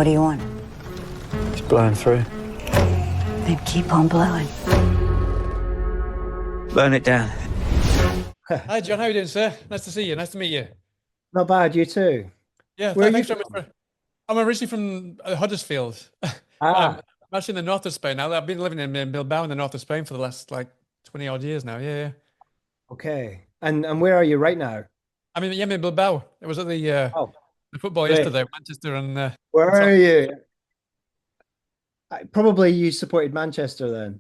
What do you want? It's blowing through. Then keep on blowing. Burn it down. Hi, John. How you doing, sir? Nice to see you. Nice to meet you. Not bad, you too. Yeah, Where are you thanks very much from? I'm originally from Huddersfield, but Ah, I'm actually in the north of Spain now. I've been living in Bilbao in the north of Spain for the last like 20 odd years now. Yeah, yeah. okay. And where are you right now? I mean, yeah, I'm in Bilbao. It was at Oh, the football great. yesterday, Manchester Where and are Tottenham. you? Probably you supported Manchester then,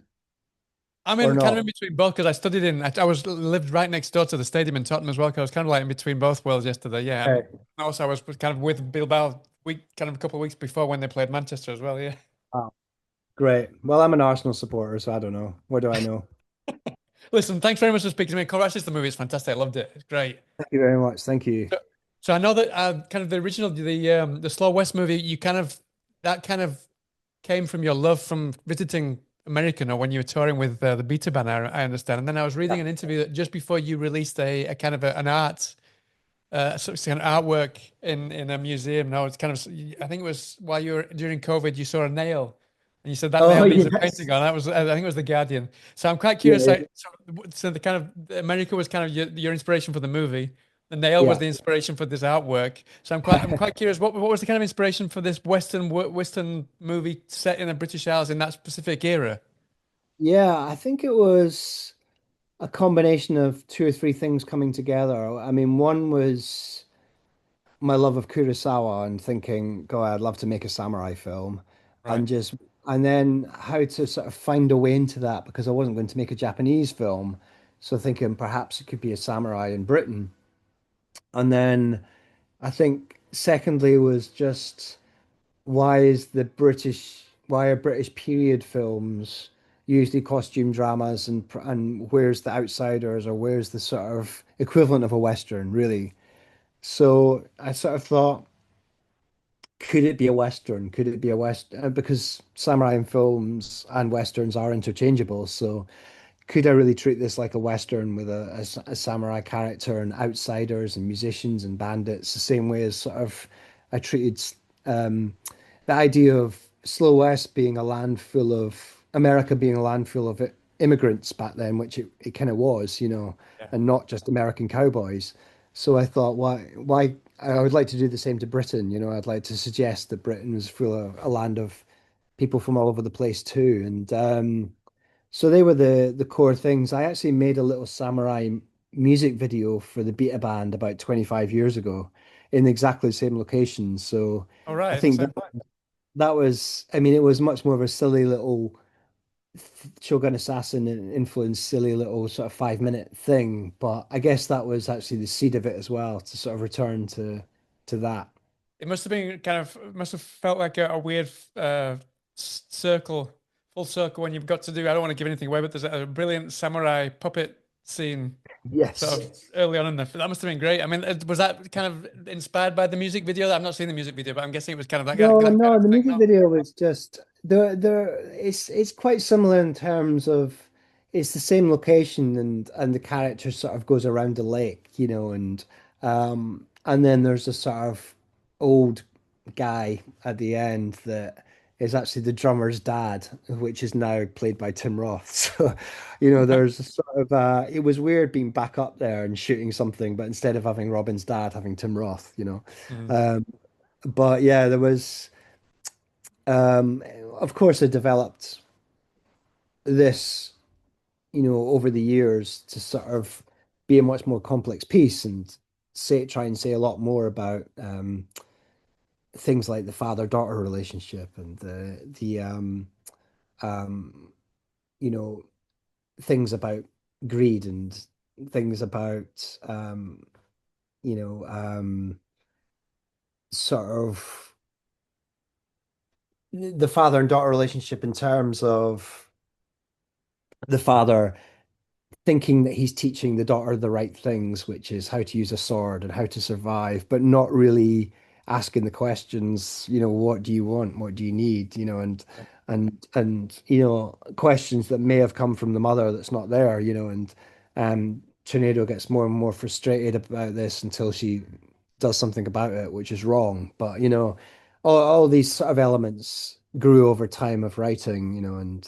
I'm or in kind of in not? between both because I studied I was lived right next door to the stadium in Tottenham as well. 'Cause I was kind of like in between both worlds yesterday. Yeah, and Okay. also I was kind of with Bilbao kind of a couple of weeks before when they played Manchester as well. Yeah. Oh, great. Well, I'm an Arsenal supporter, so I don't know. What do I know? Listen, thanks very much for speaking to me. Congratulations, the movie. It's fantastic. I loved it. It's great. Thank you very much. Thank you. So, so I know that kind of the original, the Slow West movie, you kind of that kind of came from your love from visiting America, or when you were touring with the Beta Band, I understand. And then I was Yeah. reading an interview that just before you released a kind of an art, sort of kind of artwork in a museum. No, it's kind of, I think it was while you were during COVID, you saw a nail. And you said that Oh, nail needs a yes. painting on. That was, I think it was The Guardian. So I'm quite curious. Yeah. Like, so the kind of America was kind of your inspiration for the movie. The nail was Yeah. the inspiration for this artwork. So I'm quite curious. What was the kind of inspiration for this Western movie set in the British Isles in that specific era? Yeah, I think it was a combination of two or three things coming together. I mean, one was my love of Kurosawa and thinking, God, I'd love to make a samurai film, Right. and just and then how to sort of find a way into that because I wasn't going to make a Japanese film, so thinking perhaps it could be a samurai in Britain, and then I think secondly was just why are British period films usually costume dramas and where's the outsiders or where's the sort of equivalent of a Western really? So I sort of thought, could it be a Western? Could it be a West? Because samurai in films and Westerns are interchangeable. So could I really treat this like a Western with a samurai character and outsiders and musicians and bandits the same way as sort of I treated um, the idea of Slow West being a land full of America being a land full of immigrants back then, which it kind of was, Yeah. and not just American cowboys. So I thought, why? I would like to do the same to Britain. I'd like to suggest that Britain was full of a land of people from all over the place too. And so they were the core things. I actually made a little samurai music video for the Beta Band about 25 years ago in exactly the same location. So All I right. think that was, I mean, it was much more of a silly little Shogun Assassin influenced silly little sort of 5 minute thing. But I guess that was actually the seed of it as well, to sort of return to that. It must have been kind of must have felt like a weird circle, full circle when you've got to do. I don't want to give anything away, but there's a brilliant samurai puppet scene sort Yes. of early on in that must have been great. I mean, was that kind of inspired by the music video? I've not seen the music video, but I'm guessing it was kind of No, that kind no, of the thing. music No? video was just it's quite similar in terms of it's the same location and the character sort of goes around the lake, and then there's a sort of old guy at the end that is actually the drummer's dad, which is now played by Tim Roth. So, there's a sort of it was weird being back up there and shooting something, but instead of having Robin's dad, having Tim Roth. Mm. Um, but yeah, there was, um, of course, I developed this, over the years to sort of be a much more complex piece and try and say a lot more about things like the father-daughter relationship and the um, you know, things about greed and things about you know, sort of the father and daughter relationship in terms of the father thinking that he's teaching the daughter the right things, which is how to use a sword and how to survive, but not really asking the questions, what do you want? What do you need? And questions that may have come from the mother that's not there, and Tornado gets more and more frustrated about this until she does something about it, which is wrong. But all these sort of elements grew over time of writing, and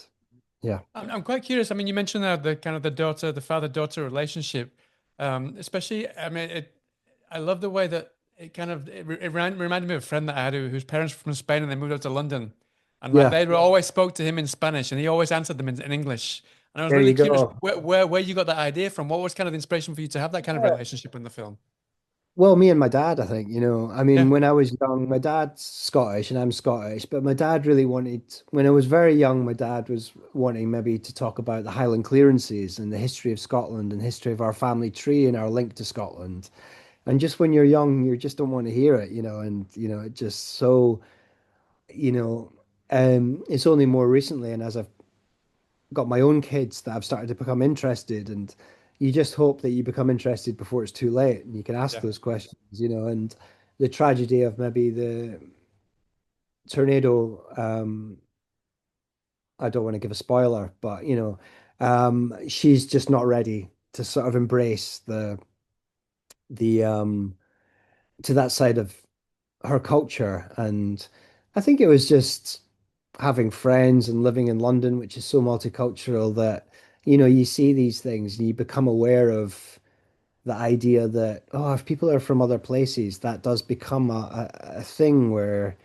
yeah, I'm quite curious. I mean, you mentioned the kind of the daughter, the father-daughter relationship, especially. I mean, I love the way that it kind of reminded me of a friend that I had whose parents were from Spain and they moved out to London, and like yeah. they were always spoke to him in Spanish and he always answered them in English. And I was There really you curious go. where you got that idea from. What was kind of the inspiration for you to have that kind of relationship in the film? Well, me and my dad, I think, I mean, Yeah, when I was young, my dad's Scottish and I'm Scottish, but my dad really wanted, when I was very young, my dad was wanting maybe to talk about the Highland clearances and the history of Scotland and history of our family tree and our link to Scotland. And just when you're young, you just don't want to hear it, and, it just so, you know, it's only more recently, and as I've got my own kids, that I've started to become interested, and you just hope that you become interested before it's too late and you can ask yeah, those questions, and the tragedy of maybe the tornado, I don't want to give a spoiler, but she's just not ready to sort of embrace the to that side of her culture. And I think it was just having friends and living in London, which is so multicultural, that you see these things and you become aware of the idea that, oh, if people are from other places, that does become a thing where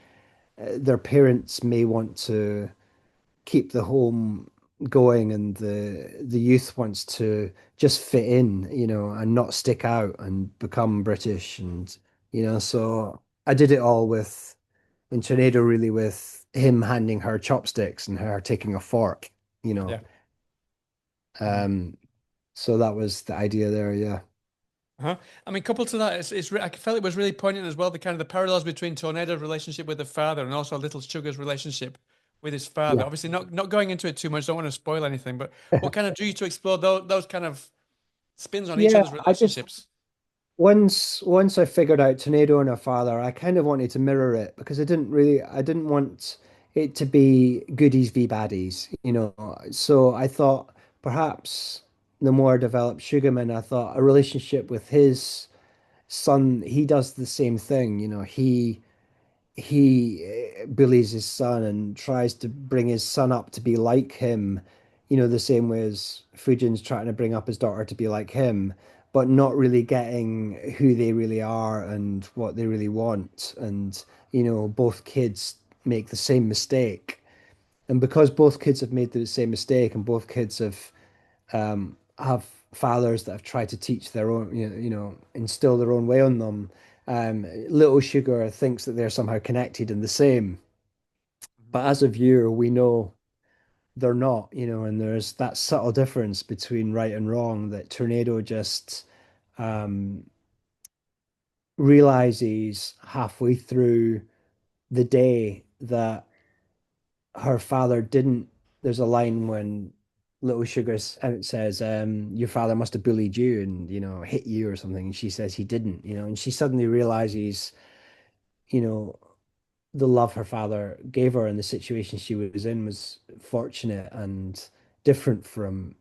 their parents may want to keep the home going, and the youth wants to just fit in, and not stick out and become British. And so I did it all with in Tornado, really, with him handing her chopsticks and her taking a fork, you know. yeah. Mhm. Um, so that was the idea there, yeah. Uh-huh. I mean, coupled to that, I felt it was really poignant as well, the kind of the parallels between Tornado's relationship with the father and also Little Sugar's relationship with his father. Yeah. Obviously, not going into it too much, don't want to spoil anything, but what kind of drew you to explore those kind of spins on each Yeah, other's I just relationships? once I figured out Tornado and her father, I kind of wanted to mirror it because I didn't want it to be goodies v baddies. So I thought perhaps the more I developed Sugarman, I thought a relationship with his son, he does the same thing. He bullies his son and tries to bring his son up to be like him, the same way as Fujin's trying to bring up his daughter to be like him, but not really getting who they really are and what they really want. And, both kids make the same mistake. And because both kids have made the same mistake and both kids have fathers that have tried to teach their own, instill their own way on them. Little Sugar thinks that they're somehow connected and the same, Mhm. but as a viewer, we know they're not, and there's that subtle difference between right and wrong that Tornado just um, realizes halfway through the day that her father didn't. There's a line when Little Sugar says, "Your father must have bullied you and hit you or something," and she says he didn't, and she suddenly realizes, you know, the love her father gave her and the situation she was in was fortunate and different from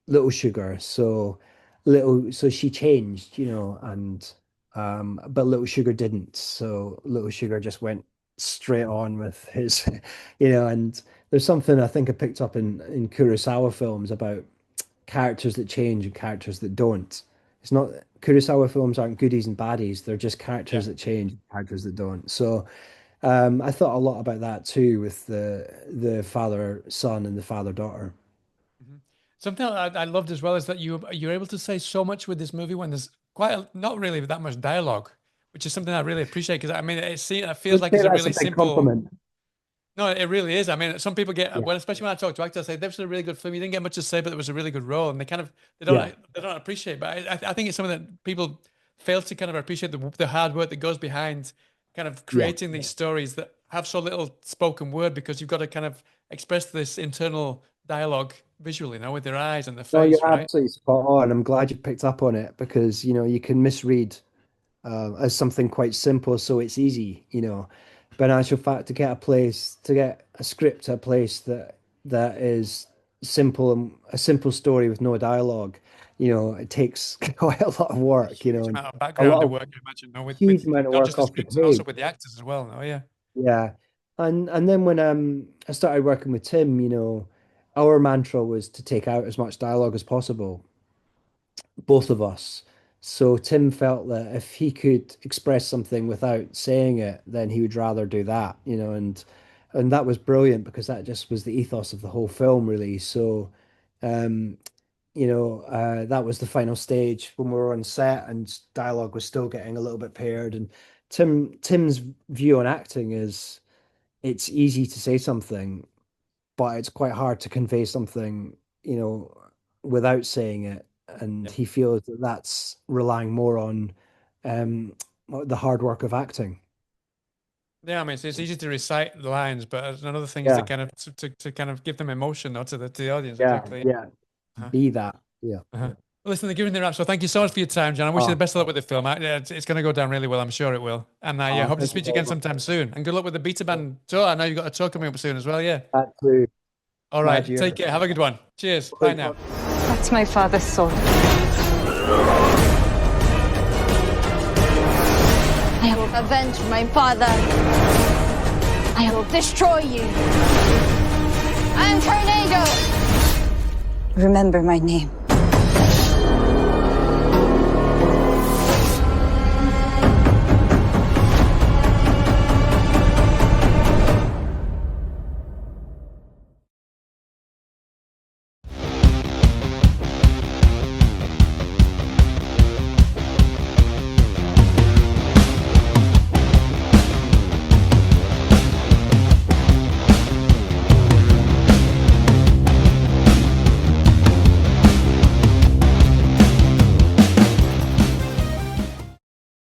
Little Sugar. So she changed, and but Little Sugar didn't. So Little Sugar just went straight on with his, and there's something I think I picked up in Kurosawa films about characters that change and characters that don't. It's not Kurosawa films aren't goodies and baddies. They're just Yeah. characters that change, characters that don't. So I thought a lot about that too with the father son and the father daughter. Mhm. Something I loved as well is that you're able to say so much with this movie when there's not really that much dialogue, which is something I really appreciate because I mean it feels Would like say it's a that's a really big simple. compliment. No, it really is. I mean, some people get Yeah, well, especially when I talk to actors, I say this was a really good film. You didn't get much to say, but it was a really good role, and yeah, they don't appreciate. But I think it's something that people fail to kind of appreciate the hard work that goes behind kind of yeah. creating these stories that have so little spoken word because you've got to kind of express this internal dialogue visually, with their eyes and their No, face, you're right? absolutely spot on. I'm glad you picked up on it because you can misread as something quite simple, so it's easy. But in actual fact, to get a script to a place that is simple and a simple story with no dialogue, it takes quite a lot of work, Huge and amount of a background lot and of work, I imagine, no, huge with amount of not work just the off the scripts, but also page. with the actors as well. Oh yeah. Yeah. And then when I started working with Tim, our mantra was to take out as much dialogue as possible, both of us. So Tim felt that if he could express something without saying it, then he would rather do that, and that was brilliant because that just was the ethos of the whole film, really. So, um, that was the final stage when we were on set and dialogue was still getting a little bit paired. And Tim's view on acting is it's easy to say something, but it's quite hard to convey something, without saying it. And Yeah. he feels that that's relying more on um, the hard work of acting. Yeah, I mean, it's easy to recite the lines, but another thing is to Yeah, kind of to kind of give them emotion, or to the audience. yeah, Exactly. yeah. Uh-huh. Be that. Yeah, Uh-huh. yeah. Well, listen, they're giving the wrap. So thank you so much for your time, John. I wish you the Oh, best of luck with the film. Yeah, it's going to go down really well. I'm sure it will. And I hope to thank you speak to you very again much. sometime soon. And good luck with the Beta Band tour. I know you've got a tour coming up soon as well. Yeah. That too. All Glad right. you're. Take care. Have a good one. Cheers. Bye now. That's my father's sword. I will avenge my father. I will destroy you. I'm Tornado. Remember my name.